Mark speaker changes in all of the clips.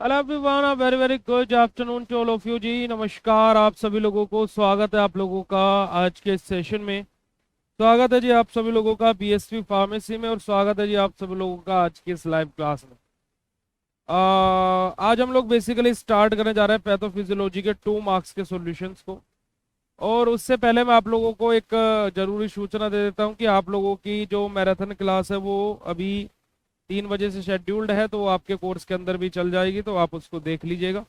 Speaker 1: Hello everyone, very very good afternoon to all of you ji. नमस्कार आप सभी लोगों को, स्वागत है आप लोगों का आज के इस सेशन में। स्वागत है जी आप सभी लोगों का बीएसवी फार्मेसी में, और स्वागत है जी आप सभी लोगों का आज की इस लाइव क्लास में। आज हम लोग बेसिकली स्टार्ट करने जा रहे हैं पैथोफिजियोलॉजी के 2 मार्क्स के सॉल्यूशंस को। और उससे पहले मैं आप लोगों को एक जरूरी सूचना दे देता हूं कि आप लोगों की जो मैराथन क्लास है वो अभी 3 बजे से शेड्यूल्ड है, तो वो आपके कोर्स के अंदर भी चल जाएगी, तो आप उसको देख लीजिएगा।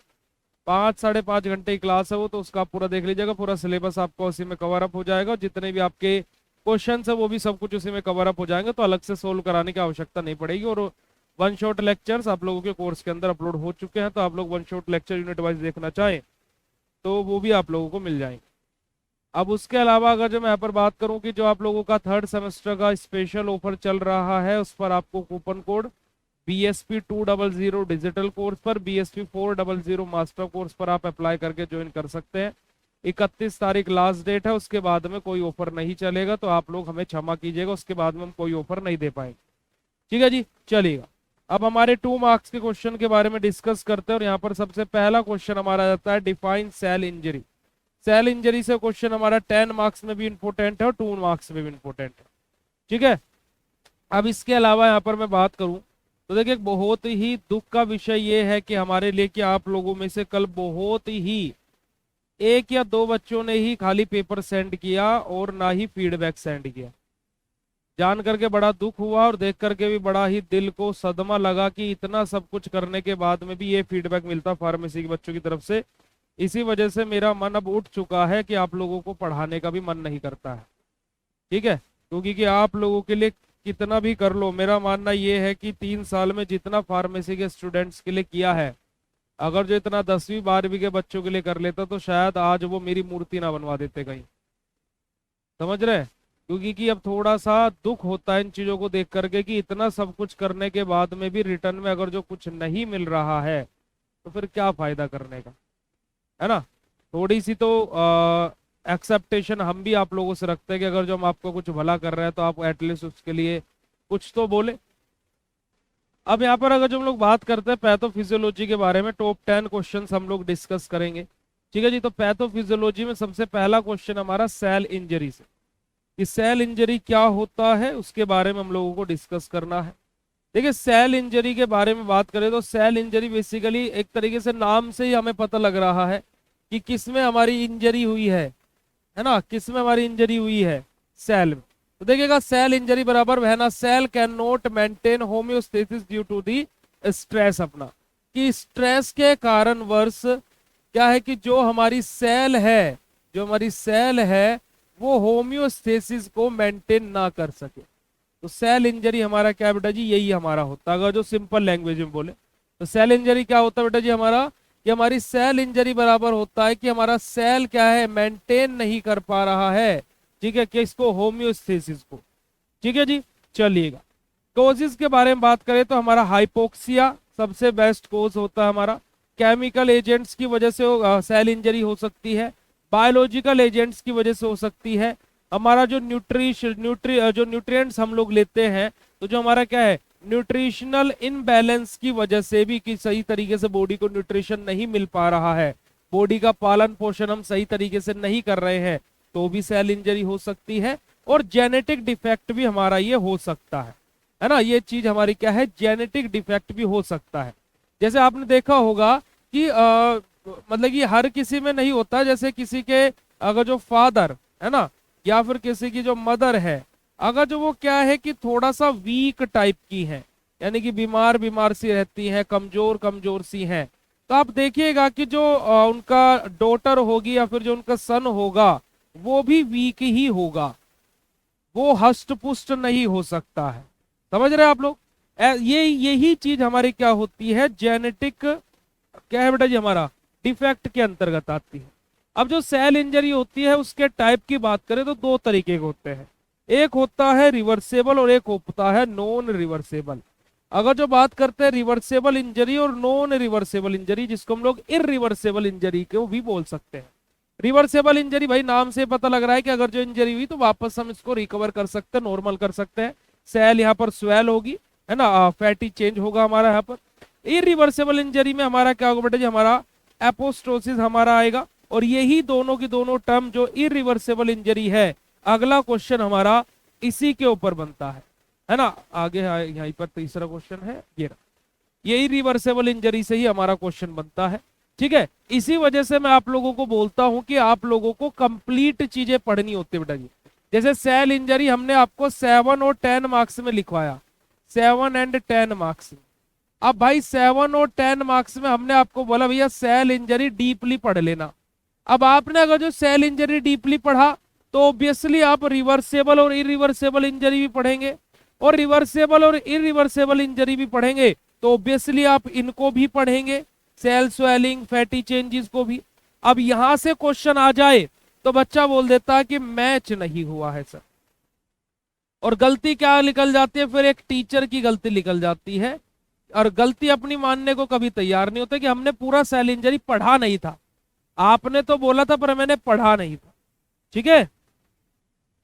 Speaker 1: 5 साढ़े 5 घंटे की क्लास है वो, तो उसका आप पूरा देख लीजिएगा। पूरा सिलेबस आपका उसी में कवर अप हो जाएगा, जितने भी आपके क्वेश्चन है वो भी सब कुछ उसी में कवर अप हो जाएंगे, तो अलग से सोल्व कराने की आवश्यकता नहीं पड़ेगी। और वन शॉट लेक्चर्स आप लोगों के कोर्स के अंदर अपलोड हो चुके हैं, तो आप लोग one shot lecture unit wise देखना चाहें तो वो भी आप लोगों को मिल जाएंगे। अब उसके अलावा अगर जो मैं यहाँ पर बात करूं कि जो आप लोगों का 3rd सेमेस्टर का स्पेशल ऑफर चल रहा है, उस पर आपको coupon code BSP 200 digital course पर, BSP 400 मास्टर कोर्स पर आप अप्लाई करके ज्वाइन कर सकते हैं। 31 तारीख लास्ट डेट है, उसके बाद में कोई ऑफर नहीं चलेगा, तो आप लोग हमें क्षमा कीजिएगा, उसके बाद में हम कोई ऑफर नहीं दे पाएंगे। ठीक है जी, चलिएगा। अब हमारे 2 मार्क्स के क्वेश्चन के बारे में डिस्कस करते हैं, और यहाँ पर सबसे पहला क्वेश्चन हमारा जाता है define cell injury. Cell injury से क्वेश्चन हमारा 10 मार्क्स में भी इंपॉर्टेंट है और 2 मार्क्स में भी इंपॉर्टेंट है। ठीक है। अब इसके अलावा यहाँ पर मैं बात करूं तो देखिए, एक बहुत ही दुख का विषय ये है कि हमारे लिए कि आप लोगों में से कल बहुत ही 1 या 2 बच्चों ने ही खाली पेपर सेंड किया और ना ही फीडबैक सेंड किया। जान करके बड़ा दुख हुआ और देख करके भी बड़ा ही दिल को सदमा लगा कि इतना सब कुछ करने के बाद में भी ये फीडबैक मिलता फार्मेसी के बच्चों की तरफ से। इसी वजह से मेरा मन अब उठ चुका है कि आप लोगों को पढ़ाने का भी मन नहीं करता है। ठीक है, क्योंकि कि आप लोगों के लिए कितना भी कर लो, मेरा मानना ये है कि 3 साल में जितना फार्मेसी के स्टूडेंट्स के लिए किया है, अगर जो इतना 10वीं 12वीं के बच्चों के लिए कर लेता तो शायद आज वो मेरी मूर्ति ना बनवा देते कहीं। समझ रहे? क्योंकि कि अब थोड़ा सा दुख होता है इन चीजों को देख करके कि इतना सब कुछ करने के बाद में भी रिटर्न में अगर जो कुछ नहीं मिल रहा है तो फिर क्या फायदा करने का, है ना। थोड़ी सी तो एक्सेप्टेशन हम भी आप लोगों से रखते हैं कि अगर जो हम आपको कुछ भला कर रहे हैं तो आप एटलीस्ट उसके लिए कुछ तो बोले। अब यहाँ पर अगर जो हम लोग बात करते हैं पैथोफिजियोलॉजी के बारे में, टॉप 10 क्वेश्चंस हम लोग डिस्कस करेंगे। ठीक है जी। तो पैथोफिजियोलॉजी में सबसे पहला क्वेश्चन हमारा सेल इंजरी से, कि सेल इंजरी क्या होता है उसके बारे में हम लोगों को डिस्कस करना है। देखिए, सेल इंजरी के बारे में बात करें तो सेल इंजरी बेसिकली एक तरीके से नाम से ही हमें पता लग रहा है कि किसमें हमारी इंजरी हुई है ना, किसमें हमारी इंजरी हुई है, सेल में। तो देखिएगा, सेल इंजरी बराबर है ना, cell can not maintain homeostasis due to the stress. अपना कि स्ट्रेस के कारण वर्ष क्या है कि जो हमारी सेल है, जो हमारी सेल है वो होम्योस्टेसिस को मेंटेन ना कर सके, तो सेल इंजरी हमारा क्या है बेटा जी, यही हमारा होता है। अगर जो सिंपल लैंग्वेज में बोले तो सेल इंजरी क्या होता है बेटा जी हमारा, कि हमारी सेल इंजरी बराबर होता है कि हमारा सेल क्या है, मेंटेन नहीं कर पा रहा है। ठीक है, किसको, होम्योस्टेसिस को। ठीक है जी, चलिएगा। कोजेस के बारे में बात करें तो हमारा हाइपोक्सिया सबसे बेस्ट कोज होता है हमारा। केमिकल एजेंट्स की वजह से सेल इंजरी हो सकती है, बायोलॉजिकल एजेंट्स की वजह से हो सकती है, हमारा जो जो न्यूट्रिएंट्स हम लोग लेते हैं, तो जो हमारा क्या है, न्यूट्रिशनल इनबैलेंस की वजह से भी, कि सही तरीके से बॉडी को न्यूट्रिशन नहीं मिल पा रहा है, बॉडी का पालन पोषण हम सही तरीके से नहीं कर रहे हैं, तो भी सेल इंजरी हो सकती है। और जेनेटिक डिफेक्ट भी हमारा ये हो सकता है ना, ये चीज हमारी क्या है, जेनेटिक डिफेक्ट भी हो सकता है। जैसे आपने देखा होगा कि मतलब कि हर किसी में नहीं होता, जैसे किसी के अगर जो फादर है ना, या फिर किसी की जो मदर है, अगर जो वो क्या है कि थोड़ा सा वीक टाइप की है, यानी कि बीमार बीमार सी रहती है, कमजोर कमजोर सी है, तो आप देखिएगा कि जो उनका डॉटर होगी या फिर जो उनका सन होगा वो भी वीक ही होगा, वो हष्ट पुष्ट नहीं हो सकता है। समझ रहे हैं आप लोग? ये यही चीज हमारी क्या होती है, जेनेटिक क्या है बेटा जी, हमारा डिफेक्ट के अंतर्गत आती है। अब जो सेल इंजरी होती है उसके टाइप की बात करें तो 2 तरीके के होते हैं, एक होता है रिवर्सेबल और एक होता है नॉन रिवर्सेबल। अगर जो बात करते हैं रिवर्सेबल इंजरी और नॉन रिवर्सेबल इंजरी, जिसको हम लोग इरिवर्सेबल इंजरी को भी बोल सकते हैं। रिवर्सेबल इंजरी भाई नाम से पता लग रहा है कि अगर जो इंजरी हुई तो वापस हम इसको रिकवर कर सकते हैं, नॉर्मल कर सकते हैं। सेल यहाँ पर स्वेल होगी, है ना, फैटी चेंज होगा हमारा यहाँ पर, इरिवर्सिबल इंजरी में हमारा क्या होगा बेटा जी, हमारा एपोस्टोसिस हमारा आएगा। और यही दोनों की दोनों टर्म जो इरिवर्सिबल इंजरी है, अगला क्वेश्चन हमारा इसी के ऊपर बनता है ना। आगे यहीं पर तीसरा क्वेश्चन है ये इरिवर्सिबल इंजरी से ही हमारा क्वेश्चन बनता है। ठीक है, इसी वजह से मैं आप लोगों को बोलता हूं कि आप लोगों को कंप्लीट चीजें पढ़नी होती है बेटा जी। जैसे सेल इंजरी हमने आपको 7 और 10 मार्क्स में लिखवाया, 7 एंड 10 मार्क्स। अब भाई 7 और 10 मार्क्स में हमने आपको बोला भैया सेल इंजरी डीपली पढ़ लेना। अब आपने अगर जो सेल इंजरी डीपली पढ़ा तो ऑब्वियसली आप रिवर्सेबल और इरिवर्सेबल इंजरी भी पढ़ेंगे, और रिवर्सेबल और इरिवर्सेबल इंजरी भी पढ़ेंगे तो ऑब्वियसली आप इनको भी पढ़ेंगे, सेल स्वेलिंग, फैटी चेंजेस को भी। अब यहां से क्वेश्चन आ जाए तो बच्चा बोल देता है कि मैच नहीं हुआ है सर, और गलती क्या निकल जाती है, फिर एक टीचर की गलती निकल जाती है, और गलती अपनी मानने को कभी तैयार नहीं होता कि हमने पूरा सेल इंजरी पढ़ा नहीं था। आपने तो बोला था पर मैंने पढ़ा नहीं था। ठीक है,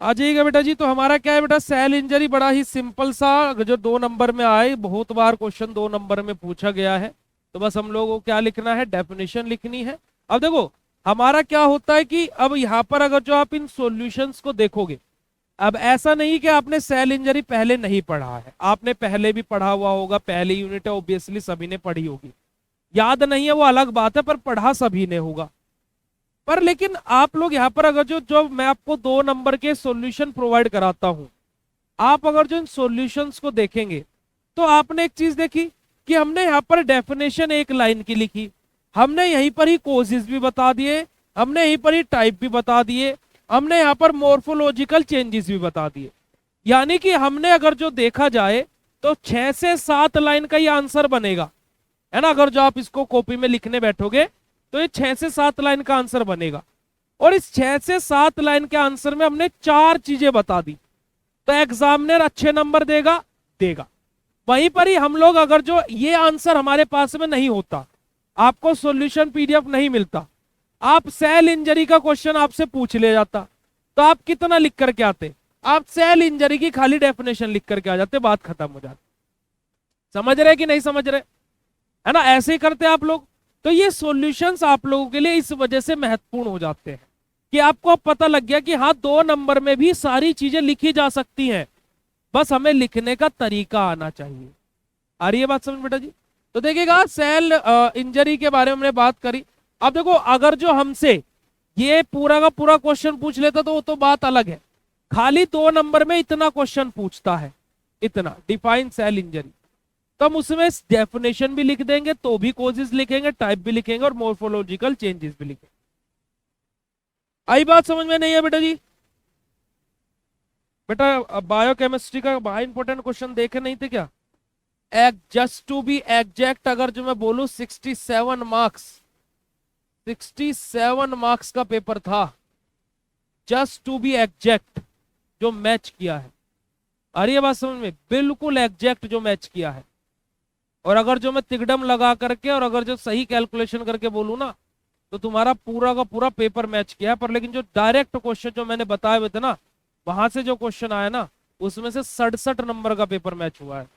Speaker 1: आ जाइएगा बेटा जी। तो हमारा क्या है बेटा, सेल इंजरी बड़ा ही सिंपल सा, जो 2 नंबर में आए, बहुत बार क्वेश्चन 2 नंबर में पूछा गया है। तो बस हम लोगों को क्या लिखना है, डेफिनेशन लिखनी है। अब देखो हमारा क्या होता है कि अब यहाँ पर अगर जो आप इन सॉल्यूशंस को देखोगे, अब ऐसा नहीं कि आपने सेल इंजरी पहले नहीं पढ़ा है, आपने पहले भी पढ़ा हुआ होगा, पहली यूनिट है ऑब्वियसली सभी ने पढ़ी होगी। याद नहीं है वो अलग बात है, पर पढ़ा सभी ने होगा। पर लेकिन आप लोग यहाँ पर अगर जो जो मैं आपको 2 नंबर के सॉल्यूशन प्रोवाइड कराता हूं, आप अगर जो इन सॉल्यूशंस को देखेंगे तो आपने एक चीज देखी कि हमने यहाँ पर डेफिनेशन एक लाइन की लिखी, हमने यहीं पर ही कोजेस भी बता दिए, हमने यहीं पर ही टाइप भी बता दिए, हमने यहाँ पर मोर्फोलॉजिकल चेंजेस भी बता दिए। यानी कि हमने अगर जो देखा जाए तो 6 से 7 लाइन का ये आंसर बनेगा, है ना। अगर जो आप इसको कॉपी में लिखने बैठोगे तो ये 6 से 7 लाइन का आंसर बनेगा, और इस 6 से 7 लाइन के आंसर में हमने 4 चीजें बता दी, तो एग्जामिनर अच्छे नंबर देगा। वहीं पर ही हम लोग अगर जो ये आंसर हमारे पास में नहीं होता, आपको सॉल्यूशन पीडीएफ नहीं मिलता, आप सेल इंजरी का क्वेश्चन आपसे पूछ ले जाता, तो आप कितना लिख करके आते, आप सेल इंजरी की खाली डेफिनेशन लिख करके आ जाते, बात खत्म हो जाती। समझ रहे कि नहीं समझ रहे, है ना। ऐसे ही करते आप लोग। तो ये सॉल्यूशंस आप लोगों के लिए इस वजह से महत्वपूर्ण हो जाते हैं कि आपको पता लग गया कि हाँ 2 नंबर में भी सारी चीजें लिखी जा सकती हैं, बस हमें लिखने का तरीका आना चाहिए। आ रही है बात समझ बेटा जी। तो देखिएगा सेल इंजरी के बारे में हमने बात करी। अब देखो अगर जो हमसे ये पूरा का पूरा क्वेश्चन पूछ लेता तो वो तो बात अलग है, खाली 2 नंबर में इतना क्वेश्चन पूछता है, इतना डिफाइन सेल इंजरी, तो हम उसमें डेफिनेशन भी लिख देंगे, तो भी कोजेस लिखेंगे, टाइप भी लिखेंगे, और मोर्फोलॉजिकल चेंजेस भी लिखेंगे। आई बात समझ में नहीं है बेटा जी। बेटा बायोकेमिस्ट्री का बड़ा इंपॉर्टेंट क्वेश्चन देखे नहीं थे क्या, जस्ट टू बी एग्जैक्ट अगर जो मैं बोलूं 67 मार्क्स, 67 मार्क्स का पेपर था, जस्ट टू बी एग्जैक्ट जो मैच किया है। आ रही है बात समझ में, बिल्कुल एग्जैक्ट जो मैच किया है। और अगर जो मैं तिकड़म लगा करके और अगर जो सही कैलकुलेशन करके बोलूं ना, तो तुम्हारा पूरा का पूरा पेपर मैच किया है। पर लेकिन जो डायरेक्ट क्वेश्चन जो मैंने बताए हुए थे ना, वहां से जो क्वेश्चन आया ना, उसमें से 67 नंबर का पेपर मैच हुआ है।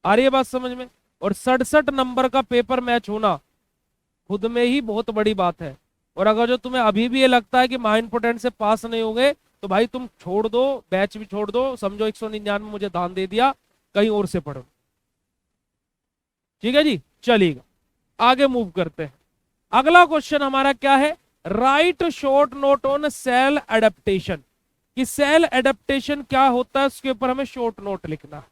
Speaker 1: आ रही है बात समझ में। और 67 नंबर का पेपर मैच होना खुद में ही बहुत बड़ी बात है। और अगर जो तुम्हें अभी भी ये लगता है कि माइंड पोटेंट से पास नहीं होगे, तो भाई तुम छोड़ दो, बैच भी छोड़ दो, समझो 199 मुझे दान दे दिया, कहीं और से पढ़ो। ठीक है जी, चलिएगा आगे मूव करते हैं। अगला क्वेश्चन हमारा क्या है, right short note on sale adaptation, कि सेल एडेप्टेशन क्या होता है उसके ऊपर हमें शॉर्ट नोट लिखना है।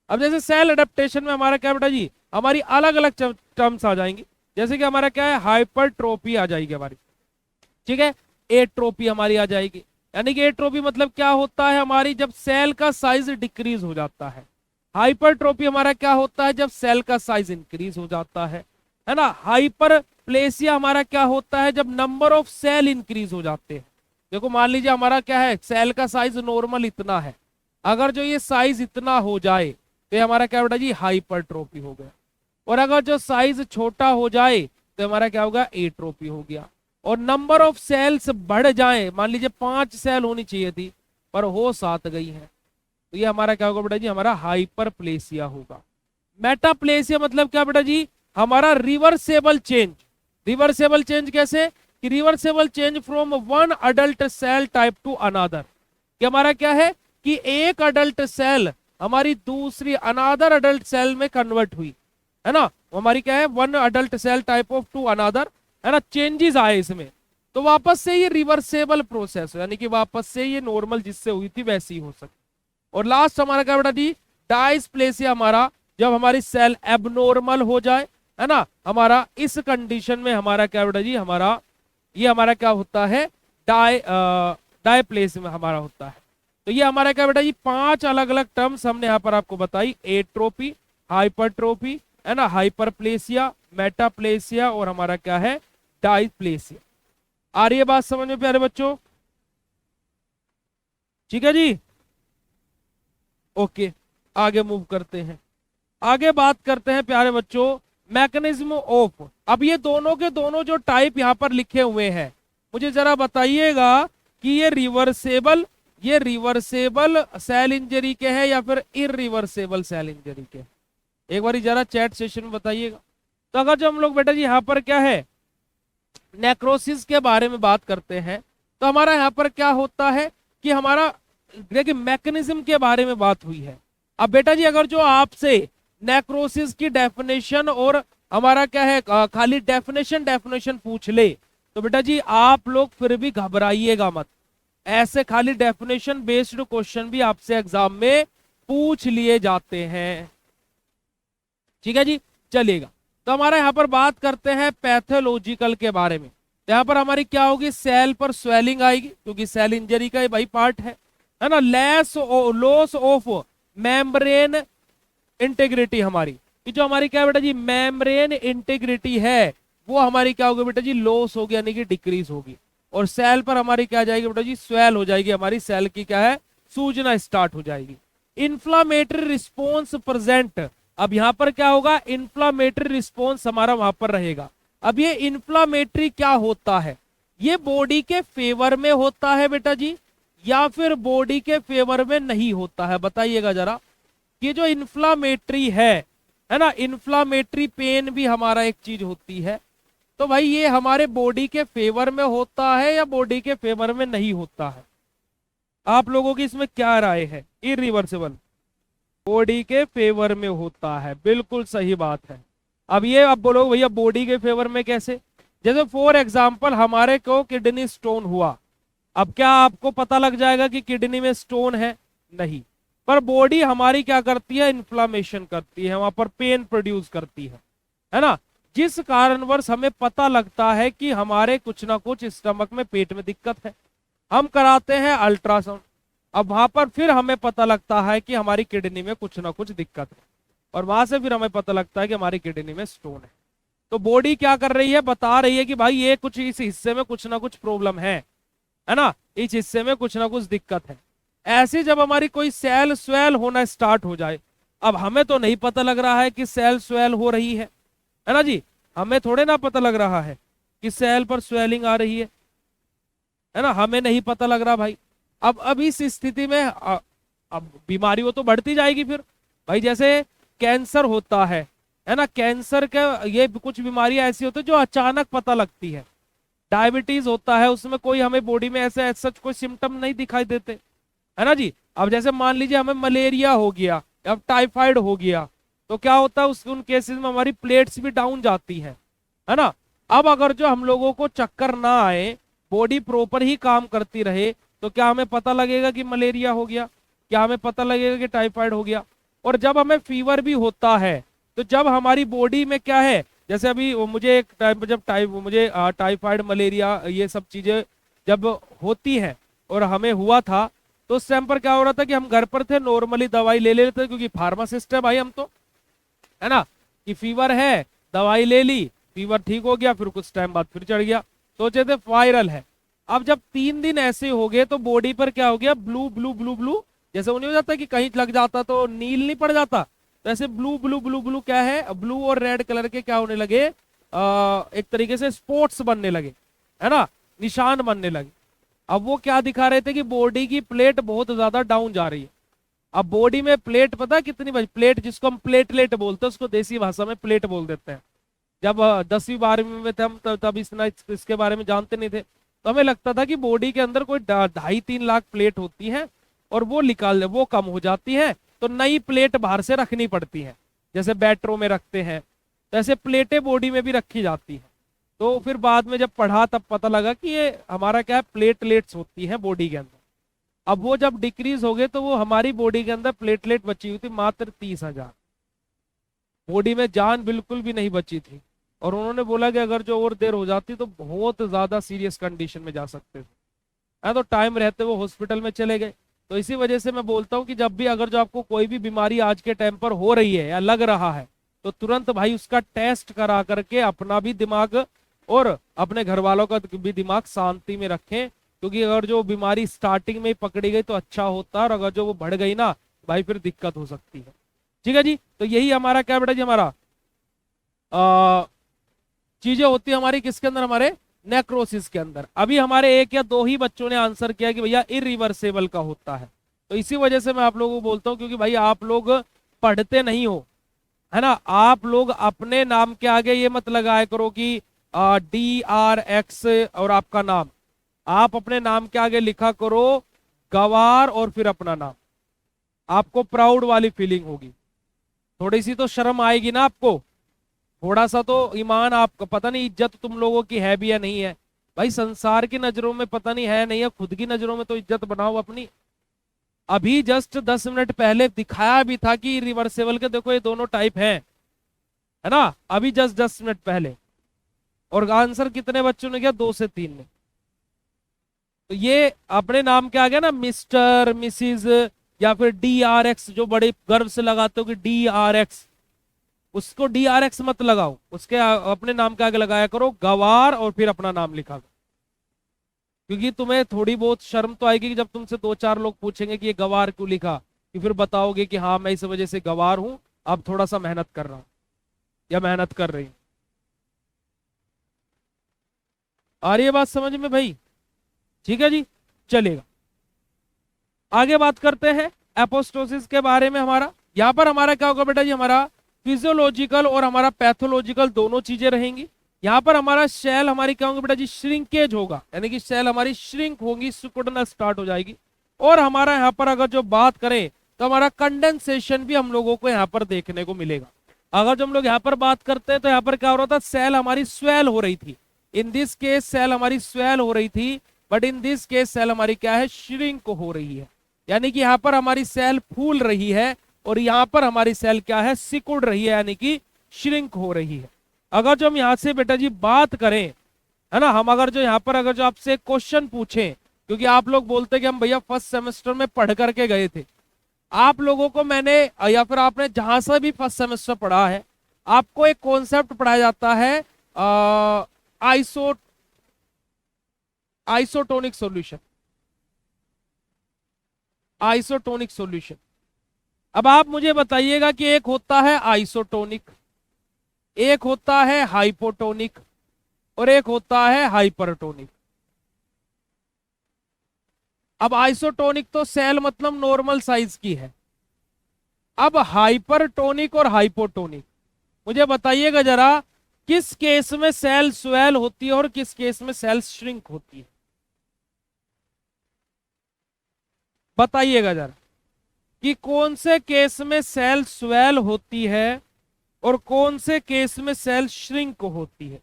Speaker 1: अब जैसे सेल एडेप्टेशन में हमारा क्या बेटा जी, हमारी अलग अलग टर्म्स आ जाएंगी। जैसे कि हमारा क्या है, हाइपरट्रोपी आ जाएगी हमारी, ठीक है, एट्रोपी हमारी आ जाएगी। यानी कि एट्रोपी मतलब क्या होता है, हमारी जब सेल का साइज डिक्रीज हो जाता है। हाइपरट्रोपी हमारा क्या होता है, जब सेल का साइज इंक्रीज हो जाता है ना। हाइपरप्लेसिया हमारा क्या होता है, जब नंबर ऑफ सेल इंक्रीज हो जाते हैं। देखो मान लीजिए हमारा क्या है, सेल का साइज नॉर्मल इतना है, अगर जो ये साइज इतना हो जाए तो हमारा क्या बेटा जी, हाइपरट्रोपी हो गया। और अगर जो साइज छोटा हो जाए तो हमारा क्या होगा, एट्रोपी हो गया। और नंबर ऑफ सेल्स बढ़ जाए, मान लीजिए 5 सेल होनी चाहिए थी पर हो 7 गई है, तो ये हमारा क्या होगा बेटा जी, हमारा हाइपरप्लेसिया होगा। मेटाप्लेसिया मतलब क्या बेटा जी, हमारा रिवर्सेबल चेंज। रिवर्सेबल चेंज कैसे? कि reversible change from one adult cell type to another, कि हमारा क्या है कि एक अडल्ट सेल हमारी दूसरी अनादर अडल्ट सेल में कन्वर्ट हुई, है ना, हमारी क्या है one adult cell type of to another, है ना, चेंजेस आए इसमें, तो वापस से ये रिवर्सेबल प्रोसेस है, यानी कि वापस से ये नॉर्मल जिससे हुई थी वैसी ही हो सकती। और लास्ट हमारा क्या बेटा जी, डायस्प्लेसिया, हमारा जब हमारी सेल एबनॉर्मल हो जाए, है ना, हमारा इस कंडीशन में हमारा क्या बेटा जी, हमारा ये हमारा क्या होता है, डायप्लेसिया में हमारा होता है। तो ये हमारा क्या बेटा जी 5 अलग अलग टर्म्स हमने यहाँ पर आपको बताई, एट्रोपी, हाइपरट्रोपी, है ना, हाइपरप्लेसिया, मेटाप्लेसिया और हमारा क्या है डायप्लेसिया। आ रही है बात समझ में प्यारे बच्चों? ठीक है जी, ओके, आगे मूव करते हैं। आगे बात करते हैं प्यारे बच्चों मैकेनिज्म ऑफ। अब ये दोनों के दोनों जो टाइप यहाँ पर लिखे हुए हैं, मुझे जरा बताइएगा कि ये रिवर्सेबल सेल इंजरी के हैं या फिर इरिवर्सेबल सेल इंजरी के? एक बार जरा चैट सेशन में बताइएगा। तो अगर जो हम लोग बेटा जी यहाँ पर क्या है नेक्रोसिस के बारे में बात करते हैं, तो हमारा यहाँ पर क्या होता है कि हमारा देखिए मैकेनिज्म के बारे में बात हुई है। अब बेटा जी अगर जो आपसे नेक्रोसिस की डेफिनेशन और हमारा क्या है खाली डेफिनेशन पूछ ले, तो बेटा जी आप लोग फिर भी घबराइएगा मत, ऐसे खाली डेफिनेशन बेस्ड क्वेश्चन भी आपसे एग्जाम में पूछ लिए जाते हैं। ठीक है जी, चलिएगा। तो हमारा यहाँ पर बात करते हैं पैथोलॉजिकल के बारे में। तो यहाँ पर हमारी क्या होगी, सेल पर स्वेलिंग आएगी क्योंकि सेल इंजरी का ही भाई पार्ट है ना। लॉस ऑफ मेम्ब्रेन इंटेग्रिटी, हमारी कि जो हमारी क्या बेटा जी मेम्ब्रेन इंटेग्रिटी है वो हमारी क्या होगी बेटा जी लॉस होगी, यानी कि डिक्रीज होगी। और सेल पर हमारी क्या जाएगी बेटा जी स्वेल हो जाएगी, हमारी सेल की क्या है सूजना स्टार्ट हो जाएगी। इन्फ्लामेटरी रिस्पॉन्स प्रेजेंट, अब यहां पर क्या होगा इन्फ्लामेटरी रिस्पॉन्स हमारा वहां पर रहेगा। अब ये इन्फ्लामेटरी क्या होता है, ये बॉडी के फेवर में होता है बेटा जी या फिर बॉडी के फेवर में नहीं होता है, बताइएगा जरा। ये जो इन्फ्लामेटरी है ना, इन्फ्लामेटरी पेन भी हमारा एक चीज होती है, तो भाई ये हमारे बॉडी के फेवर में होता है या बॉडी के फेवर में नहीं होता है? आप लोगों की इसमें क्या राय है? इरिवर्सिबल बॉडी के फेवर में होता है, बिल्कुल सही बात है। अब ये अब बोलो भैया बॉडी के फेवर में कैसे? जैसे फॉर एग्जांपल हमारे को किडनी स्टोन हुआ, अब क्या आपको पता लग जाएगा कि किडनी में स्टोन है? नहीं, पर बॉडी हमारी क्या करती है इन्फ्लामेशन करती है, वहां पर पेन प्रोड्यूस करती है ना, जिस कारणवश हमें पता लगता है कि हमारे कुछ ना कुछ स्टमक में पेट में दिक्कत है। हम कराते हैं अल्ट्रासाउंड, अब वहां पर फिर हमें पता लगता है कि हमारी किडनी में कुछ ना कुछ दिक्कत है, और वहां से फिर हमें पता लगता है कि हमारी किडनी में स्टोन है। तो बॉडी क्या कर रही है, बता रही है कि भाई ये कुछ इस हिस्से में कुछ ना कुछ प्रॉब्लम है ना, इस हिस्से में कुछ ना कुछ दिक्कत है। ऐसे जब हमारी कोई सेल स्वेल होना स्टार्ट हो जाए, अब हमें तो नहीं पता लग रहा है कि सेल स्वेल हो रही है ना जी, हमें थोड़े ना पता लग रहा है कि सेल पर स्वेलिंग आ रही है ना, हमें नहीं पता लग रहा भाई। अब इस स्थिति में अब बीमारी वो तो बढ़ती जाएगी फिर भाई, जैसे कैंसर होता है ना, कैंसर का ये कुछ बीमारियां ऐसी होती है जो अचानक पता लगती है। डायबिटीज होता है, उसमें कोई हमें बॉडी में ऐसे सच कोई सिम्टम नहीं दिखाई देते, है ना जी। अब जैसे मान लीजिए हमें मलेरिया हो गया या टाइफाइड हो गया, तो क्या होता है उन केसेस में हमारी प्लेट्स भी डाउन जाती है ना। अब अगर जो हम लोगों को चक्कर ना आए, बॉडी प्रॉपर ही काम करती रहे, तो क्या हमें पता लगेगा कि मलेरिया हो गया? क्या हमें पता लगेगा कि टाइफाइड हो गया? और जब हमें फीवर भी होता है, तो जब हमारी बॉडी में क्या है, जैसे अभी मुझे एक टाइम जब टाइफाइड मलेरिया ये सब चीजें जब होती है और हमें हुआ था, तो उस टाइम पर क्या हो रहा था कि हम घर पर थे, नॉर्मली दवाई ले लेते क्योंकि फार्मासिस्ट है भाई हम तो, है ना, कि फीवर है दवाई ले ली, फीवर ठीक हो गया, फिर कुछ टाइम बाद फिर चढ़ गया, सोचे थे वायरल है। अब जब 3 दिन ऐसे हो गए तो बॉडी पर क्या हो गया ब्लू ब्लू ब्लू ब्लू, जैसे वो नहीं हो जाता कि कहीं लग जाता तो नील नहीं पड़ जाता, तो ऐसे ब्लू ब्लू ब्लू ब्लू क्या है ब्लू और रेड कलर के क्या होने लगे एक तरीके से स्पॉट्स बनने लगे, है ना, निशान बनने लगे। अब वो क्या दिखा रहे थे कि बॉडी की प्लेट बहुत ज्यादा डाउन जा रही है। अब बॉडी में प्लेट पता है कितनी बची? प्लेट जिसको हम प्लेटलेट बोलते हैं, उसको देसी भाषा में प्लेट बोल देते हैं, जब 10वीं 12वीं में थे हम, तब इसके बारे में जानते नहीं थे। तो हमें लगता था कि बॉडी के अंदर कोई 2.5-3 लाख प्लेट होती है और वो कम हो जाती है, तो नई प्लेट बाहर से रखनी पड़ती है, जैसे बैटरों में रखते हैं, तो ऐसे प्लेटें बॉडी में भी रखी जाती है। तो फिर बाद में जब पढ़ा तब पता लगा कि ये हमारा क्या है, प्लेटलेट्स होती हैं बॉडी के अंदर। अब वो जब डिक्रीज हो गए तो वो हमारी बॉडी के अंदर प्लेटलेट बची हुई थी मात्र 30,000। बॉडी में जान बिल्कुल भी नहीं बची थी, और उन्होंने बोला कि अगर जो और देर हो जाती तो बहुत ज्यादा सीरियस कंडीशन में जा सकते थे। तो टाइम रहते वो हॉस्पिटल में चले गए। तो इसी वजह से मैं बोलता हूँ कि जब भी अगर जो आपको कोई भी बीमारी आज के टाइम पर हो रही है या लग रहा है, तो तुरंत भाई उसका टेस्ट करा करके अपना भी दिमाग और अपने घर वालों का भी दिमाग शांति में रखें, क्योंकि अगर जो बीमारी स्टार्टिंग में ही पकड़ी गई तो अच्छा होता है, और अगर जो वो बढ़ गई ना भाई फिर दिक्कत हो सकती है। ठीक है जी, तो यही हमारा क्या बेटा जी, हमारा चीजें होती है हमारी किसके अंदर, हमारे नेक्रोसिस के अंदर। अभी हमारे 1 या 2 ही बच्चों ने आंसर किया कि भैया इरिवर्सेबल का होता है। तो इसी वजह से मैं आप लोगों को बोलता हूँ, क्योंकि भाई आप लोग पढ़ते नहीं हो, है ना। आप लोग अपने नाम के आगे ये मत लगाया करो कि DRX और आपका नाम, आप अपने नाम के आगे लिखा करो गवार और फिर अपना नाम। आपको प्राउड वाली फीलिंग होगी, थोड़ी सी तो शर्म आएगी ना आपको, थोड़ा सा तो ईमान आपका, पता नहीं इज्जत तुम लोगों की है भी या नहीं है। भाई संसार की नजरों में पता नहीं है नहीं है, खुद की नजरों में तो इज्जत बनाओ अपनी। अभी जस्ट 10 मिनट पहले दिखाया भी था कि रिवर्सेबल के देखो ये दोनों टाइप हैं, है ना, अभी जस्ट 10 मिनट पहले। और आंसर कितने बच्चों ने किया, 2 से 3 ने। तो ये अपने नाम के आगे ना मिस्टर, मिसिज या फिर DRX, जो बड़े गर्व से लगाते हो कि DRX, उसको DRX मत लगाओ, उसके अपने नाम के आगे लगाया करो गवार और फिर अपना नाम लिखा करो। क्योंकि तुम्हें थोड़ी बहुत शर्म तो आएगी कि जब तुमसे 2-4 लोग पूछेंगे कि ये गवार क्यों लिखा, कि फिर बताओगे कि हाँ मैं इस वजह से गवार हूं, अब थोड़ा सा मेहनत कर रहा हूं या मेहनत कर रही हूं। आ रही है बात समझ में भाई? ठीक है जी, चलेगा। आगे बात करते हैं एपोस्टोसिस के बारे में। हमारा यहां पर हमारा क्या होगा बेटा जी, हमारा फिजियोलॉजिकल और हमारा पैथोलॉजिकल दोनों चीजें रहेंगी। यहाँ पर हमारा सेल हमारी क्या होंगे बेटा जी, श्रिंकेज होगा, यानी कि सेल हमारी श्रिंक होगी, सिकुड़ना स्टार्ट हो जाएगी। और हमारा यहाँ पर अगर जो बात करें तो हमारा कंडेंसेशन भी हम लोगों को यहाँ पर देखने को मिलेगा। अगर जो हम लोग यहाँ पर बात करते हैं तो यहाँ पर क्या हो रहा था, सेल हमारी स्वेल हो रही थी। इन दिस केस सेल हमारी स्वेल हो रही थी, but in this case cell हमारी क्या है, श्रिंक हो रही है। यानी कि यहाँ पर हमारी सेल फूल रही है और यहाँ पर हमारी सेल क्या है, सिकुड़ रही है, यानी कि श्रिंक हो रही है। अगर जो हम यहाँ से बेटा जी बात करें, है ना, हम अगर जो यहाँ पर अगर जो आपसे क्वेश्चन पूछें, क्योंकि आप लोग बोलते कि हम भैया फर्स्ट सेमेस्टर में पढ़ करके गए थे, आप लोगों को मैंने या फिर आपने जहां से भी फर्स्ट सेमेस्टर पढ़ा है, आपको एक कॉन्सेप्ट पढ़ाया जाता है आइसोटोनिक सॉल्यूशन। Isotonic solution. अब आप मुझे बताइएगा कि एक होता है आइसोटोनिक, एक होता है हाइपोटोनिक और एक होता है हाइपरटोनिक। अब आइसोटोनिक तो सेल मतलब नॉर्मल साइज की है। अब हाइपरटोनिक और हाइपोटोनिक, मुझे बताइएगा जरा, किस केस में सेल स्वेल होती है और किस केस में सेल श्रिंक होती है, बताइएगा जरा कि कौन से केस में सेल स्वेल होती है और कौन से केस में सेल श्रिंक होती है।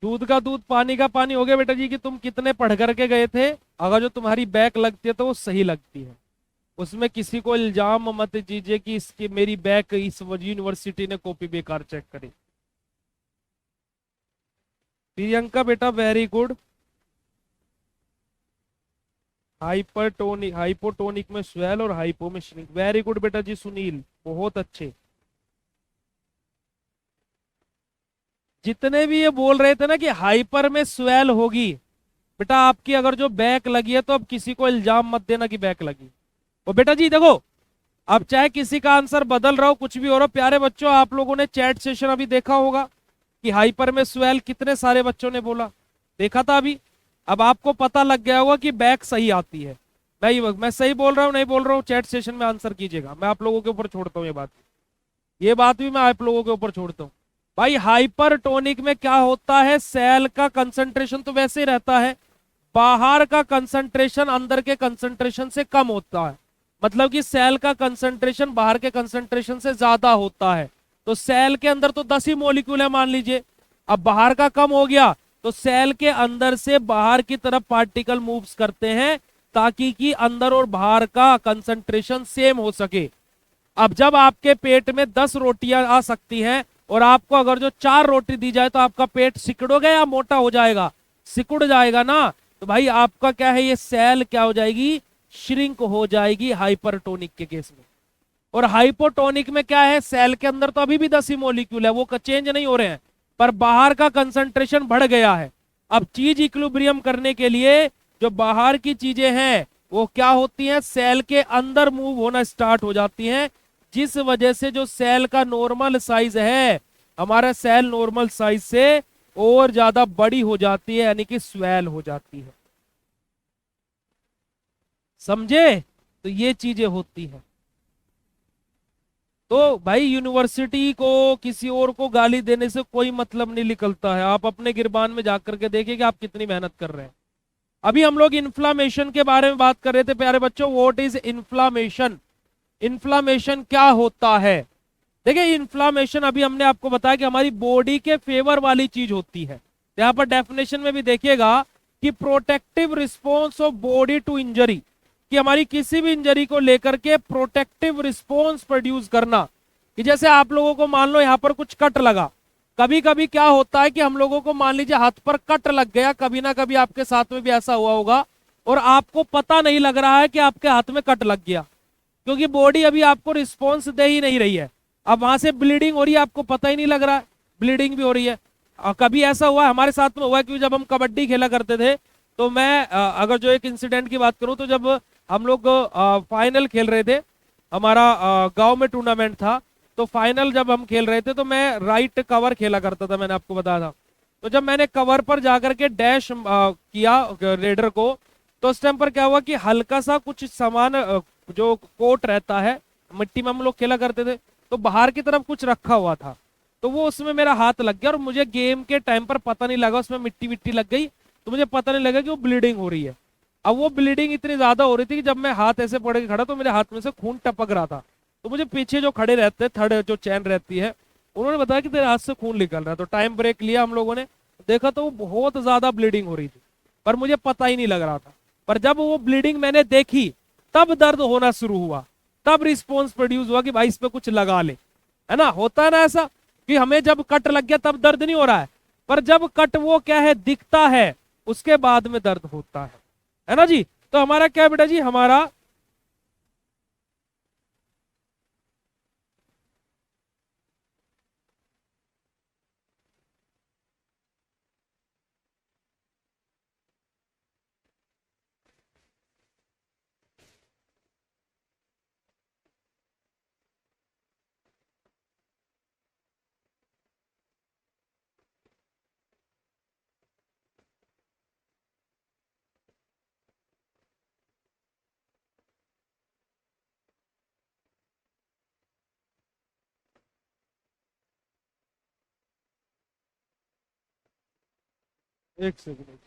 Speaker 1: दूध का दूध पानी का पानी हो गया बेटा जी कि तुम कितने पढ़ करके गए थे। अगर जो तुम्हारी बैक लगती है तो वो सही लगती है, उसमें किसी को इल्जाम मत दीजिए कि इसकी मेरी बैक इस यूनिवर्सिटी ने कॉपी बेकार चेक करी। प्रियंका बेटा वेरी गुड। हाइपोटोनिक में स्वेल और हाइपो में श्रिंक, वेरी गुड बेटा जी सुनील, बहुत अच्छे। जितने भी ये बोल रहे थे ना कि हाइपर में स्वेल होगी, बेटा आपकी अगर जो बैक लगी है तो अब किसी को इल्जाम मत देना कि बैक लगी। और बेटा जी देखो, अब चाहे किसी का आंसर बदल रहा हो, कुछ भी हो रहा हो, प्यारे बच्चों आप लोगों ने चैट सेशन अभी देखा होगा कि हाइपर में स्वेल कितने सारे बच्चों ने बोला, देखा था अभी। अब आपको पता लग गया होगा कि बैक सही आती है। मैं सही बोल रहा हूँ नहीं बोल रहा हूँ, चैट सेशन में आंसर कीजिएगा, मैं आप लोगों के ऊपर छोड़ता हूँ ये बात भी मैं आप लोगों के ऊपर छोड़ता हूँ। भाई हाइपरटोनिक में क्या होता है, सेल का कंसंट्रेशन तो वैसे ही रहता है, बाहर का कंसंट्रेशन अंदर के कंसंट्रेशन से कम होता है। मतलब कि सेल का कंसंट्रेशन बाहर के कंसंट्रेशन से ज्यादा होता है। तो सेल के अंदर तो 10 ही मॉलिक्यूल है मान लीजिए, अब बाहर का कम हो गया, तो सेल के अंदर से बाहर की तरफ पार्टिकल मूव्स करते हैं, ताकि कि अंदर और बाहर का कंसंट्रेशन सेम हो सके। अब जब आपके पेट में 10 रोटियां आ सकती हैं, और आपको अगर जो 4 रोटी दी जाए, तो आपका पेट सिकुड़ोगे या मोटा हो जाएगा? सिकुड़ जाएगा ना। तो भाई आपका क्या है, ये सेल क्या हो जाएगी, श्रिंक हो जाएगी हाइपरटोनिक के केस में। और हाइपोटोनिक में क्या है, सेल के अंदर तो अभी भी 10 ही मॉलिक्यूल है, वो चेंज नहीं हो रहे हैं, पर बाहर का कंसंट्रेशन बढ़ गया है। अब चीज इक्विलिब्रियम करने के लिए जो बाहर की चीजें हैं वो क्या होती हैं, सेल के अंदर मूव होना स्टार्ट हो जाती हैं, जिस वजह से जो सेल का नॉर्मल साइज है, हमारा सेल नॉर्मल साइज से और ज्यादा बड़ी हो जाती है, यानी कि स्वेल हो जाती है। समझे? तो ये चीजें होती हैं। तो भाई यूनिवर्सिटी को किसी और को गाली देने से कोई मतलब नहीं निकलता है। आप अपने गिरबान में जाकर के देखिए कि आप कितनी मेहनत कर रहे हैं। अभी हम लोग इन्फ्लामेशन के बारे में बात कर रहे थे प्यारे बच्चों। What is inflammation? इन्फ्लामेशन क्या होता है? देखिए इन्फ्लामेशन अभी हमने आपको बताया कि हमारी बॉडी के फेवर वाली चीज होती है। यहाँ पर डेफिनेशन में भी देखिएगा कि protective response of body to injury, कि हमारी किसी भी इंजरी को लेकर के प्रोटेक्टिव रिस्पॉन्स प्रोड्यूस करना। कि जैसे आप लोगों को मान लो यहाँ पर कुछ कट लगा, कभी कभी क्या होता है कि हम लोगों को मान लीजिए हाथ पर कट लग गया, कभी ना कभी आपके साथ में भी ऐसा हुआ होगा, और आपको पता नहीं लग रहा है कि आपके हाथ में कट लग गया, क्योंकि बॉडी अभी आपको रिस्पॉन्स दे ही नहीं रही है। अब वहां से ब्लीडिंग हो रही है, आपको पता ही नहीं लग रहा है, ब्लीडिंग भी हो रही है। और कभी ऐसा हुआ हमारे साथ में हुआ, क्योंकि जब हम कबड्डी खेला करते थे, तो मैं अगर जो एक इंसिडेंट की बात करूं, तो जब हम लोग फाइनल खेल रहे थे, हमारा गांव में टूर्नामेंट था, तो फाइनल जब हम खेल रहे थे, तो मैं राइट कवर खेला करता था, मैंने आपको बताया था। तो जब मैंने कवर पर जाकर के डैश किया रेडर को, तो उस टाइम पर क्या हुआ कि हल्का सा कुछ सामान जो कोट रहता है, मिट्टी में हम लोग खेला करते थे, तो बाहर की तरफ कुछ रखा हुआ था, तो वो उसमें मेरा हाथ लग गया, और मुझे गेम के टाइम पर पता नहीं लगा, उसमें मिट्टी विट्टी लग गई, तो मुझे पता नहीं लगा कि वो ब्लीडिंग हो रही है। अब वो ब्लीडिंग इतनी ज्यादा हो रही थी कि जब मैं हाथ ऐसे पड़ के खड़ा, तो मेरे हाथ में से खून टपक रहा था। तो मुझे पीछे जो खड़े रहते हैं, थर्ड जो चैन रहती है, उन्होंने बताया कि तेरे हाथ से खून निकल रहा है। तो टाइम ब्रेक लिया हम लोगों ने, देखा तो वो बहुत ज्यादा ब्लीडिंग हो रही थी, पर मुझे पता ही नहीं लग रहा था। पर जब वो ब्लीडिंग मैंने देखी, तब दर्द होना शुरू हुआ, तब रिस्पॉन्स प्रोड्यूस हुआ कि भाई इस पे कुछ लगा ले। है ना, होता है ना ऐसा कि हमें जब कट लग गया तब दर्द नहीं हो रहा है, पर जब कट वो क्या है दिखता है, उसके बाद में दर्द होता है ना जी। तो हमारा क्या है बेटा जी, हमारा एक सेकंड,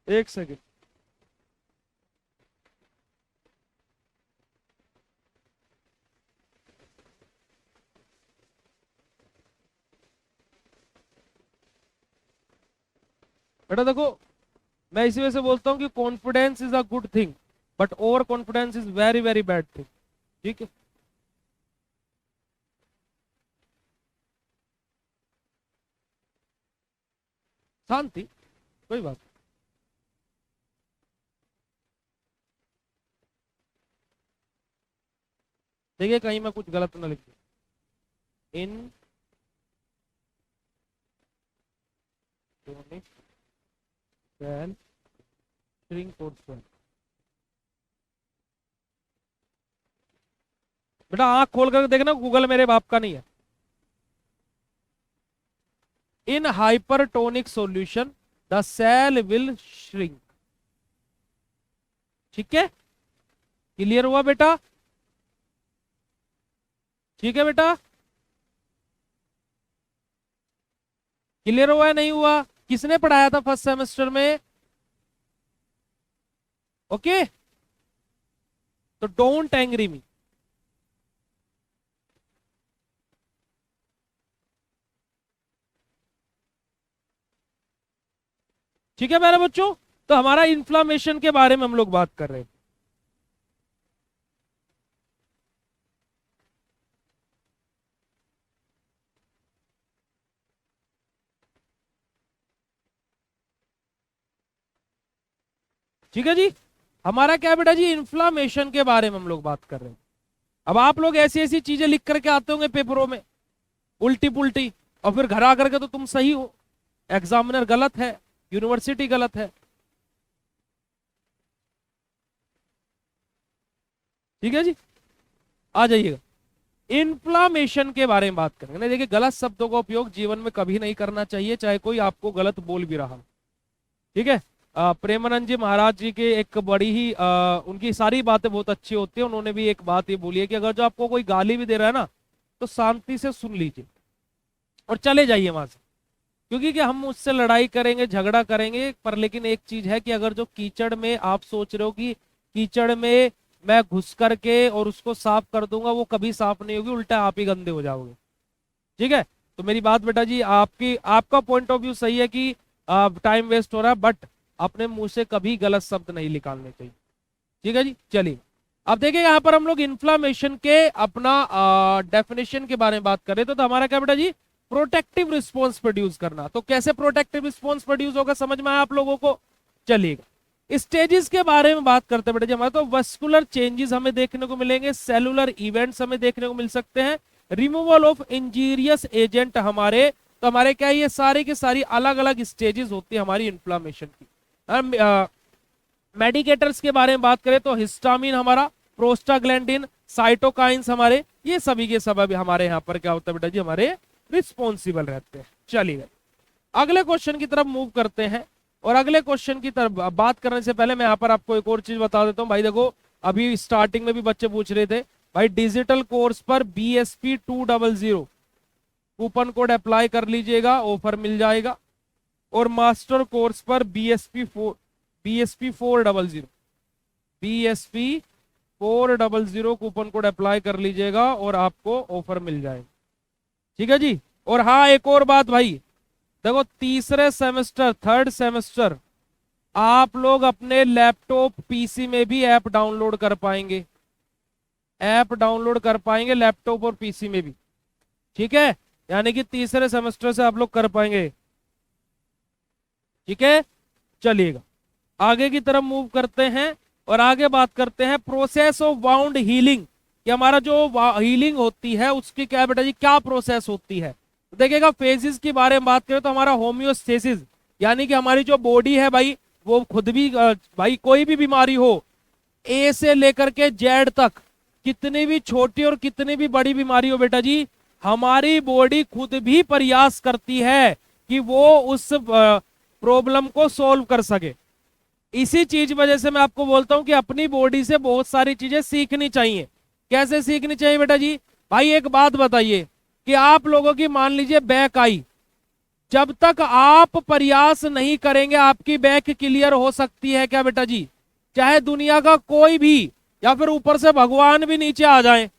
Speaker 1: एक सेकंड। बेटा देखो, मैं इसी वजह से बोलता हूँ कि confidence is a good thing, but over confidence is very very bad thing. ठीक है, शांति, कोई बात नहीं। देखिए कहीं मैं कुछ गलत ना लिख दूं। इन सेल श्रिंक पोर्शन। बेटा आंख खोल कर देखना, गूगल मेरे बाप का नहीं है। In hypertonic solution the cell will shrink. ठीक है, क्लियर हुआ बेटा? ठीक है बेटा। क्लियर हुआ है नहीं हुआ? किसने पढ़ाया था फर्स्ट सेमेस्टर में? ओके, तो डोंट एंग्री मी। ठीक है मेरे बच्चों, तो हमारा इन्फ्लामेशन के बारे में हम लोग बात कर रहे हैं। ठीक है जी, हमारा क्या है बेटा जी, इन्फ्लामेशन के बारे में हम लोग बात कर रहे हैं। अब आप लोग ऐसी ऐसी चीजें लिख करके आते होंगे पेपरों में, उल्टी पुल्टी, और फिर घर आकर के तो तुम सही हो, एग्जामिनर गलत है, यूनिवर्सिटी गलत है। ठीक है जी, आ जाइएगा। इन्फ्लामेशन के बारे में बात करेंगे। देखिए, गलत शब्दों का उपयोग जीवन में कभी नहीं करना चाहिए, चाहे कोई आपको गलत बोल भी रहा हो। ठीक है, प्रेमानंद जी महाराज जी के एक बड़ी ही उनकी सारी बातें बहुत अच्छी होती है। उन्होंने भी एक बात ये बोली है कि अगर जो आपको कोई गाली भी दे रहा है ना, तो शांति से सुन लीजिए और चले जाइए वहां से। क्योंकि कि हम उससे लड़ाई करेंगे, झगड़ा करेंगे, पर लेकिन एक चीज है कि अगर जो कीचड़ में आप सोच रहे हो कि कीचड़ में मैं घुस करके और उसको साफ कर दूंगा, वो कभी साफ नहीं होगी, उल्टा आप ही गंदे हो जाओगे। ठीक है, तो मेरी बात बेटा जी, आपकी आपका पॉइंट ऑफ व्यू सही है कि टाइम वेस्ट हो रहा है, बट अपने मुंह से कभी गलत शब्द नहीं निकालने चाहिए। ठीक है जी, चलिए अब देखिए, यहाँ पर हम लोग इन्फ्लामेशन के अपना डेफिनेशन के बारे में बात करें तो हमारा क्या बेटा जी, प्रोटेक्टिव रिस्पॉन्स प्रोड्यूस करना। तो कैसे प्रोटेक्टिव रिस्पॉन्स प्रोड्यूस होगा, समझ में आया आप लोगों को? चलिएगा, स्टेजेस के बारे में बात करते हैं बेटा जी। हमारे तो वस्कुलर चेंजेस हमें देखने को मिलेंगे, सेलुलर इवेंट्स हमें देखने को मिल सकते हैं, रिमूवल ऑफ इंजीरियस एजेंट हमारे, तो हमारे क्या है, ये सारे की सारी अलग अलग स्टेजेस होती है हमारी इन्फ्लामेशन की। मेडिकेटर्स के बारे में बात करें तो हिस्टामिन हमारा, प्रोस्टाग्लैंडिन, साइटोकाइंस हमारे, ये सभी के सब हमारे यहाँ पर क्या होता है बेटा जी, हमारे रिस्पॉन्सिबल रहते हैं। चलिए अगले क्वेश्चन की तरफ मूव करते हैं, और अगले क्वेश्चन की तरफ बात करने से पहले मैं यहाँ पर आपको एक और चीज बता देता हूँ भाई। देखो, अभी स्टार्टिंग में भी बच्चे पूछ रहे थे भाई, डिजिटल कोर्स पर BSP 200 कूपन कोड अप्लाई कर लीजिएगा, ऑफर मिल जाएगा। और मास्टर कोर्स पर BSP 400 कूपन कोड अप्लाई कर लीजिएगा और आपको ऑफर मिल जाएगा। ठीक है जी, और हाँ एक और बात भाई, देखो तीसरे सेमेस्टर, थर्ड सेमेस्टर, आप लोग अपने लैपटॉप पीसी में भी ऐप डाउनलोड कर पाएंगे, ऐप डाउनलोड कर पाएंगे लैपटॉप और पीसी में भी। ठीक है, यानी कि तीसरे सेमेस्टर से आप लोग कर पाएंगे। ठीक है, चलिएगा आगे की तरफ मूव करते हैं, और आगे बात करते हैं प्रोसेस ऑफ वाउंड हीलिंग, कि हमारा जो हीलिंग होती है उसकी क्या बेटा जी, क्या प्रोसेस होती है। तो देखिएगा, फेजेस के बारे में बात करें तो हमारा होम्योस्टेसिस, यानी कि हमारी जो बॉडी है भाई, वो खुद भी भाई कोई भी बीमारी हो, ए से लेकर के जेड तक, कितनी भी छोटी और कितनी भी बड़ी बीमारी हो बेटा जी, हमारी बॉडी खुद भी प्रयास करती है कि वो उस प्रॉब्लम को सॉल्व कर सके। इसी चीज वजह से मैं आपको बोलता हूं कि अपनी बॉडी से बहुत सारी चीजें सीखनी चाहिए। कैसे सीखनी चाहिए बेटा जी? भाई एक बात बताइए कि आप लोगों की मान लीजिए बैक आई, जब तक आप प्रयास नहीं करेंगे आपकी बैक क्लियर हो सकती है क्या बेटा जी? चाहे दुनिया का कोई भी, या फिर ऊपर से भगवान भी नीचे आ जाए,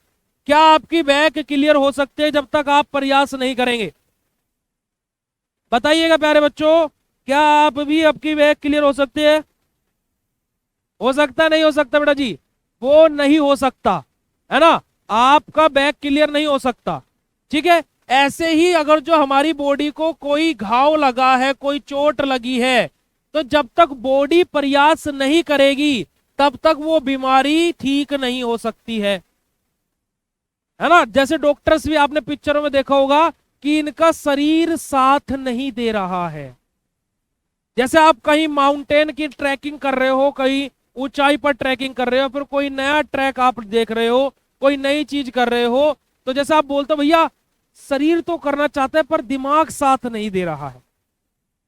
Speaker 1: क्या आपकी बैक क्लियर हो सकती है जब तक आप प्रयास नहीं करेंगे? बताइएगा प्यारे बच्चों, क्या आप भी आपकी बैक क्लियर हो सकती है? हो सकता नहीं हो सकता बेटा जी? वो नहीं हो सकता, है ना, आपका बैक क्लियर नहीं हो सकता। ठीक है, ऐसे ही अगर जो हमारी बॉडी को कोई घाव लगा है, कोई चोट लगी है, तो जब तक बॉडी प्रयास नहीं करेगी तब तक वो बीमारी ठीक नहीं हो सकती है ना। जैसे डॉक्टर्स भी आपने पिक्चरों में देखा होगा कि इनका शरीर साथ नहीं दे रहा है। जैसे आप कहीं माउंटेन की ट्रैकिंग कर रहे हो, कहीं ऊंचाई पर ट्रैकिंग कर रहे हो, फिर कोई नया ट्रैक आप देख रहे हो, कोई नई चीज कर रहे हो, तो जैसे आप बोलते हो भैया शरीर तो करना चाहता है पर दिमाग साथ नहीं दे रहा है।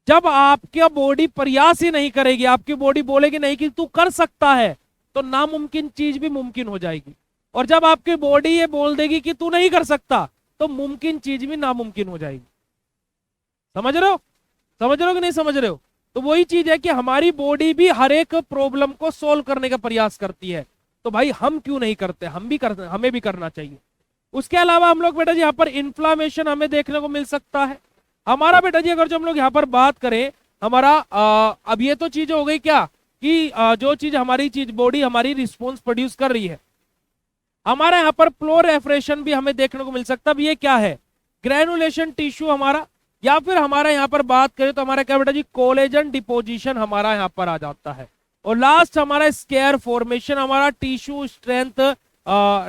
Speaker 1: जब आपकी बॉडी प्रयास ही नहीं करेगी, आपकी बॉडी बोलेगी नहीं कि तू कर सकता है, तो नामुमकिन चीज भी मुमकिन हो जाएगी। और जब आपकी बॉडी ये बोल देगी कि तू नहीं कर सकता, तो मुमकिन चीज भी नामुमकिन हो जाएगी। समझ रहे हो, समझ रहे हो कि नहीं समझ रहे हो? तो वही चीज है कि हमारी बॉडी भी हर एक प्रॉब्लम को सोल्व करने का प्रयास करती है, तो भाई हम क्यों नहीं करते, हम भी करते, हमें भी करना चाहिए। उसके अलावा हम लोग बेटा जी यहाँ पर इन्फ्लामेशन हमें देखने को मिल सकता है। हमारा बेटा जी अगर जो हम लोग यहाँ पर बात करें, हमारा अब ये तो चीज हो गई क्या कि जो चीज हमारी चीज बॉडी हमारी रिस्पॉन्स प्रोड्यूस कर रही है, हमारा यहाँ पर प्लोरेफ्रेशन भी हमें देखने को मिल सकता है। अब ये क्या है, ग्रेनुलेशन टिश्यू हमारा, या फिर हमारा यहाँ पर बात करें तो हमारा क्या बेटा जी कोलेजन डिपोजिशन हमारा यहाँ पर आ जाता है। और लास्ट हमारा स्केयर फॉर्मेशन, हमारा टिश्यू स्ट्रेंथ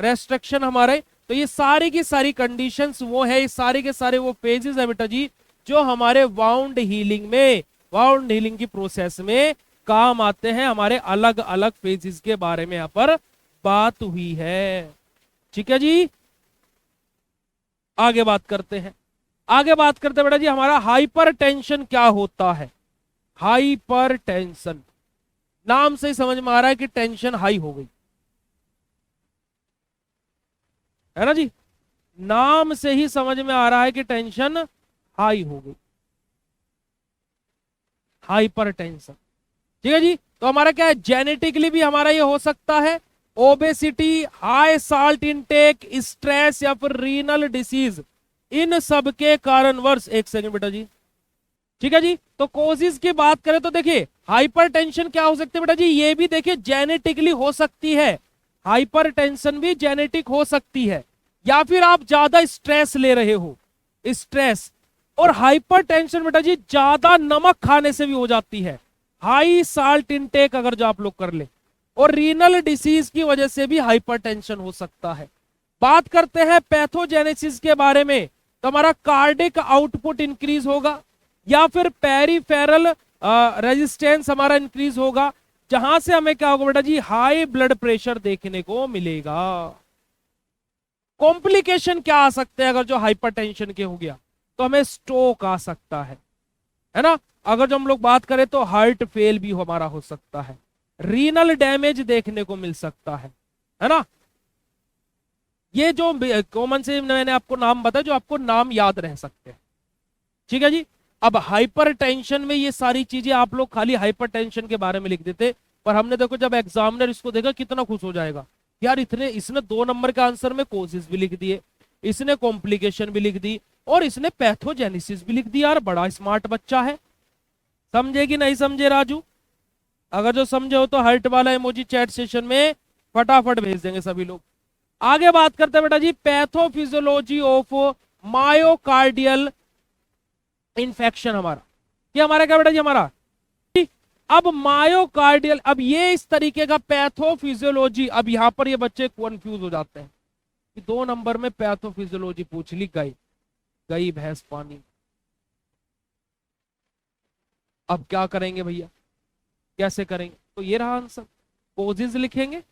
Speaker 1: रेस्ट्रिक्शन हमारे। तो ये सारी की सारी कंडीशंस वो है, ये सारे के सारे वो फेजेस है बेटा जी जो हमारे वाउंड हीलिंग में, वाउंड हीलिंग की प्रोसेस में काम आते हैं। हमारे अलग अलग फेजेस के बारे में यहाँ पर बात हुई है। ठीक है जी, आगे बात करते हैं। आगे बात करते हैं बेटा जी हमारा हाइपर टेंशन क्या होता है। हाइपर टेंशन, नाम से ही समझ में आ रहा है कि टेंशन हाई हो गई है ना जी, नाम से ही समझ में आ रहा है कि टेंशन हाई हो गई, हाइपर टेंशन। ठीक है जी, तो हमारा क्या है, जेनेटिकली भी हमारा ये हो सकता है, obesity, high salt intake, stress या फिर रीनल डिसीज, इन सब के कारणवश। एक सेकंड बेटा जी, ठीक है जी, तो कोजिस की बात करें तो देखिए हाइपरटेंशन क्या हो सकती है बेटा जी, ये भी देखिए जेनेटिकली हो सकती है, हाइपरटेंशन भी जेनेटिक हो सकती है, या फिर आप ज्यादा स्ट्रेस ले रहे हो, स्ट्रेस। और हाइपरटेंशन बेटा जी ज्यादा नमक खाने से भी हो जाती है, हाई साल्ट इनटेक अगर जो आप लोग कर ले, और रीनल डिसीज की वजह से भी हाइपरटेंशन हो सकता है। बात करते हैं पैथोजेनेसिस के बारे में, तो हमारा कार्डिक आउटपुट इंक्रीज होगा, या फिर पेरिफेरल रेजिस्टेंस हमारा इंक्रीज होगा, जहां से हमें क्या होगा बेटा जी, हाई ब्लड प्रेशर देखने को मिलेगा। कॉम्प्लिकेशन क्या आ सकते हैं अगर जो हाइपरटेंशन के हो गया, तो हमें स्ट्रोक आ सकता है ना। अगर जो हम लोग बात करें तो हार्ट फेल भी हमारा हो सकता है, रीनल डैमेज देखने को मिल सकता है ना। ये जो कॉमन से मैंने आपको नाम बताया, जो आपको नाम याद रह सकते हैं। ठीक है जी, अब हाइपरटेंशन में ये सारी चीजें आप लोग खाली हाइपरटेंशन के बारे में लिख देते, पर हमने देखो जब एग्जामिनर इसको देखा कितना खुश हो जाएगा, यार इतने, इसने 2 नंबर के आंसर में कोजेस भी लिख दिए, इसने कॉम्प्लिकेशन भी लिख दी, और इसने पैथोजेनेसिस भी लिख दिया। यार बड़ा स्मार्ट बच्चा है। समझे कि नहीं समझे राजू? अगर जो समझे हो तो हार्ट वाला इमोजी चैट सेशन में फटाफट भेज देंगे सभी लोग। आगे बात करते हैं बेटा जी पैथोफिजियोलॉजी ऑफ मायोकार्डियल इन्फेक्शन। हमारा ये हमारा क्या बेटा जी, हमारा अब मायोकार्डियल, अब ये इस तरीके का पैथोफिजियोलॉजी, अब यहां पर ये बच्चे कंफ्यूज हो जाते हैं कि 2 नंबर में पैथोफिजियोलॉजी पूछ ली, गई गई भैंस पानी। अब क्या करेंगे भैया, कैसे करेंगे? तो ये रहा आंसर, कोजेज लिखेंगे,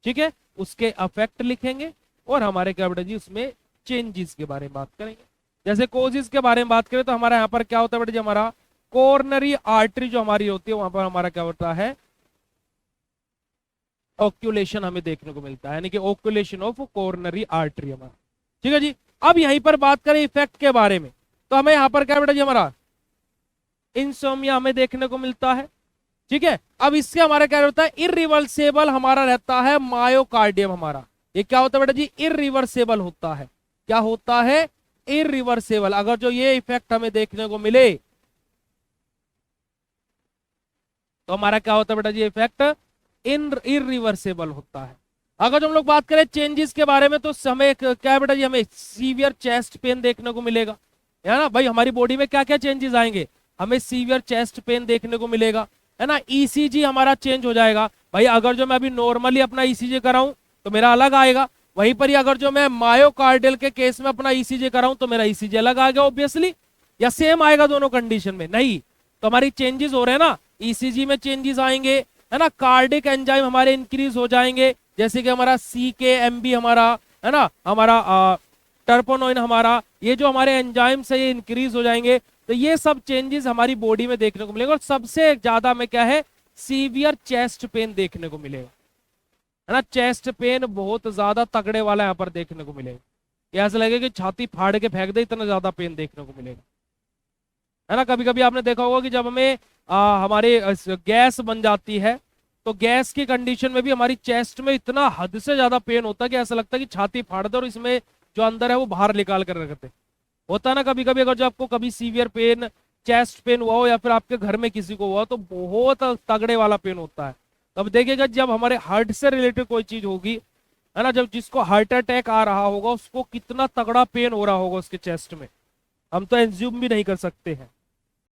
Speaker 1: ठीक है, उसके अफेक्ट लिखेंगे, और हमारे क्या बेटा जी उसमें चेंजेस के बारे में बात करेंगे। जैसे कोजेज के बारे में बात करें तो हमारा यहाँ पर क्या होता है बेटा जी, हमारा कोरोनरी आर्टरी जो हमारी होती है वहां पर हमारा क्या होता है, ऑक्यूलेशन हमें देखने को मिलता है, यानी कि ऑक्यूलेशन ऑफ कोरोनरी आर्टरी हमारा। ठीक है जी, अब यहीं पर बात करें इफेक्ट के बारे में, तो हमें यहाँ पर क्या बेटा जी, हमारा इंसोमिया हमें देखने को मिलता है। ठीक है, अब इससे हमारा क्या होता है, इरिवर्सेबल हमारा रहता है मायोकार्डियम हमारा। ये क्या होता है बेटा जी, इरिवर्सेबल होता है। क्या होता है, इरिवर्सेबल। अगर जो ये इफेक्ट हमें देखने को मिले तो हमारा क्या होता है बेटा जी, इफेक्ट इरिवर्सेबल होता है। अगर जो हम लोग बात करें चेंजेस के बारे में, तो हमें क्या है बेटा जी, हमें सीवियर चेस्ट पेन देखने को मिलेगा, है ना भाई। हमारी बॉडी में क्या क्या चेंजेस आएंगे, हमें सीवियर चेस्ट पेन देखने को मिलेगा, है ना। ईसीजी हमारा चेंज हो जाएगा भाई, अगर जो मैं अभी नॉर्मली अपना ईसीजी कराऊं तो मेरा अलग आएगा, वहीं पर ही अगर जो मैं मायोकार्डियल के केस में अपना ईसीजी कराऊं तो मेरा ईसीजी अलग आ गया ऑब्वियसली, या सेम आएगा दोनों कंडीशन में? नहीं, तो हमारी चेंजेस हो रहे हैं ना, ईसीजी में चेंजेस आएंगे, है ना। कार्डिक एंजाइम हमारे इंक्रीज हो जाएंगे, जैसे कि हमारा CKMB हमारा, है ना, हमारा टर्पोनोइन हमारा, ये जो हमारे एंजाइम्स है ये इंक्रीज हो जाएंगे। तो ये सब चेंजेस हमारी बॉडी में देखने को मिलेगा, और सबसे ज्यादा में क्या है, सीवियर चेस्ट पेन देखने को मिलेगा, है ना। चेस्ट पेन बहुत ज्यादा तगड़े वाला यहाँ पर देखने को मिलेगा, ऐसा लगेगा कि छाती फाड़ के फेंक दे, इतना ज्यादा पेन देखने को मिलेगा। है ना। कभी कभी आपने देखा होगा कि जब हमें हमारे गैस बन जाती है, तो गैस की कंडीशन में भी हमारी चेस्ट में इतना हद से ज्यादा पेन होता है कि ऐसा लगता है कि छाती फाड़ दे और इसमें जो अंदर है वो बाहर निकाल कर रखते। होता है ना कभी कभी, अगर जो आपको कभी सीवियर पेन, चेस्ट पेन हुआ हो या फिर आपके घर में किसी को हुआ हो, तो बहुत तगड़े वाला पेन होता है। तब देखिएगा जब हमारे हार्ट से रिलेटेड कोई चीज होगी, है ना, जब जिसको हार्ट अटैक आ रहा होगा उसको कितना तगड़ा पेन हो रहा होगा उसके चेस्ट में, हम तो एंज्यूम भी नहीं कर सकते हैं।